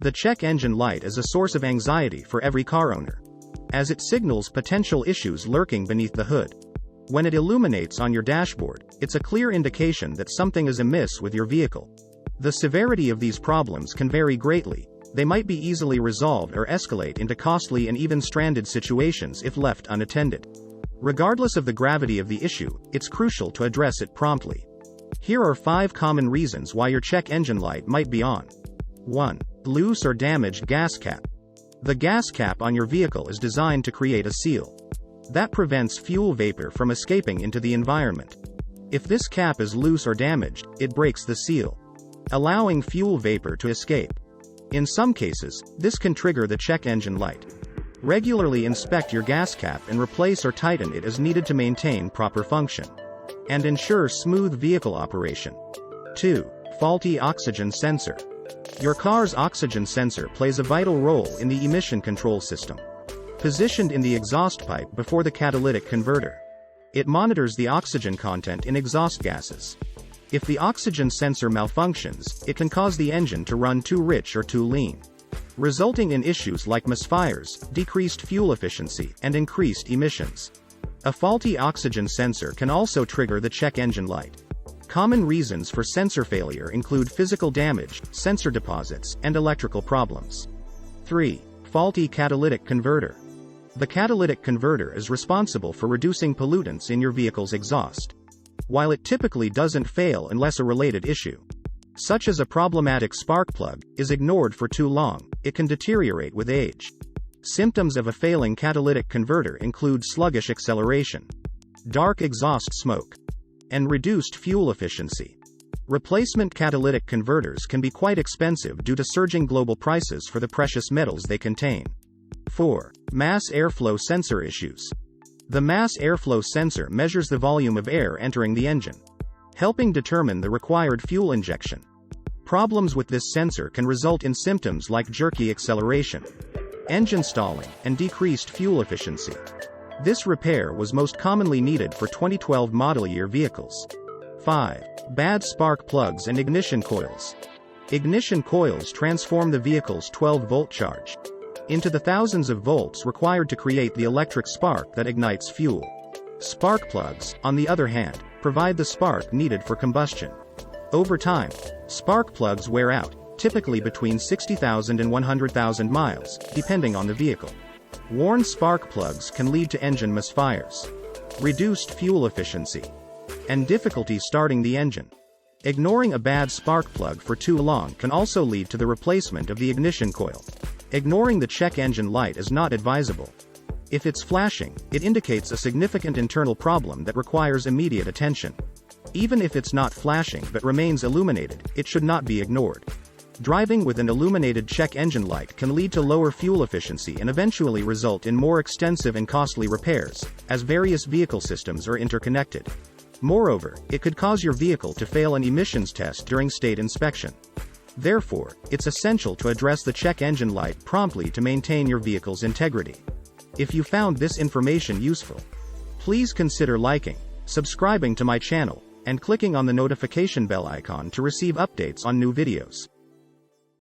The check engine light is a source of anxiety for every car owner, as it signals potential issues lurking beneath the hood. When it illuminates on your dashboard, it's a clear indication that something is amiss with your vehicle. The severity of these problems can vary greatly. They might be easily resolved or escalate into costly and even stranded situations if left unattended. Regardless of the gravity of the issue, it's crucial to address it promptly. Here are 5 common reasons why your check engine light might be on. 1. Loose or damaged gas cap. The gas cap on your vehicle is designed to create a seal that prevents fuel vapor from escaping into the environment. If this cap is loose or damaged, it breaks the seal, allowing fuel vapor to escape. In some cases, this can trigger the check engine light. Regularly inspect your gas cap and replace or tighten it as needed to maintain proper function and ensure smooth vehicle operation. 2. Faulty oxygen sensor. Your car's oxygen sensor plays a vital role in the emission control system, positioned in the exhaust pipe before the catalytic converter. It monitors the oxygen content in exhaust gases. If the oxygen sensor malfunctions, it can cause the engine to run too rich or too lean, resulting in issues like misfires, decreased fuel efficiency, and increased emissions. A faulty oxygen sensor can also trigger the check engine light. Common reasons for sensor failure include physical damage, sensor deposits, and electrical problems. 3. Faulty catalytic converter. The catalytic converter is responsible for reducing pollutants in your vehicle's exhaust. While it typically doesn't fail unless a related issue, such as a problematic spark plug, is ignored for too long, it can deteriorate with age. Symptoms of a failing catalytic converter include sluggish acceleration, dark exhaust smoke, and reduced fuel efficiency. Replacement catalytic converters can be quite expensive due to surging global prices for the precious metals they contain. 4. Mass airflow sensor issues. The mass airflow sensor measures the volume of air entering the engine, helping determine the required fuel injection. Problems with this sensor can result in symptoms like jerky acceleration, engine stalling, and decreased fuel efficiency. This repair was most commonly needed for 2012 model year vehicles. 5. Bad spark plugs and ignition coils. Ignition coils transform the vehicle's 12-volt charge into the thousands of volts required to create the electric spark that ignites fuel. Spark plugs, on the other hand, provide the spark needed for combustion. Over time, spark plugs wear out, typically between 60,000 and 100,000 miles, depending on the vehicle. Worn spark plugs can lead to engine misfires, reduced fuel efficiency, and difficulty starting the engine. Ignoring a bad spark plug for too long can also lead to the replacement of the ignition coil. Ignoring the check engine light is not advisable. If it's flashing, it indicates a significant internal problem that requires immediate attention. Even if it's not flashing but remains illuminated, it should not be ignored. Driving with an illuminated check engine light can lead to lower fuel efficiency and eventually result in more extensive and costly repairs, as various vehicle systems are interconnected. Moreover, it could cause your vehicle to fail an emissions test during state inspection. Therefore, it's essential to address the check engine light promptly to maintain your vehicle's integrity. If you found this information useful, please consider liking, subscribing to my channel, and clicking on the notification bell icon to receive updates on new videos.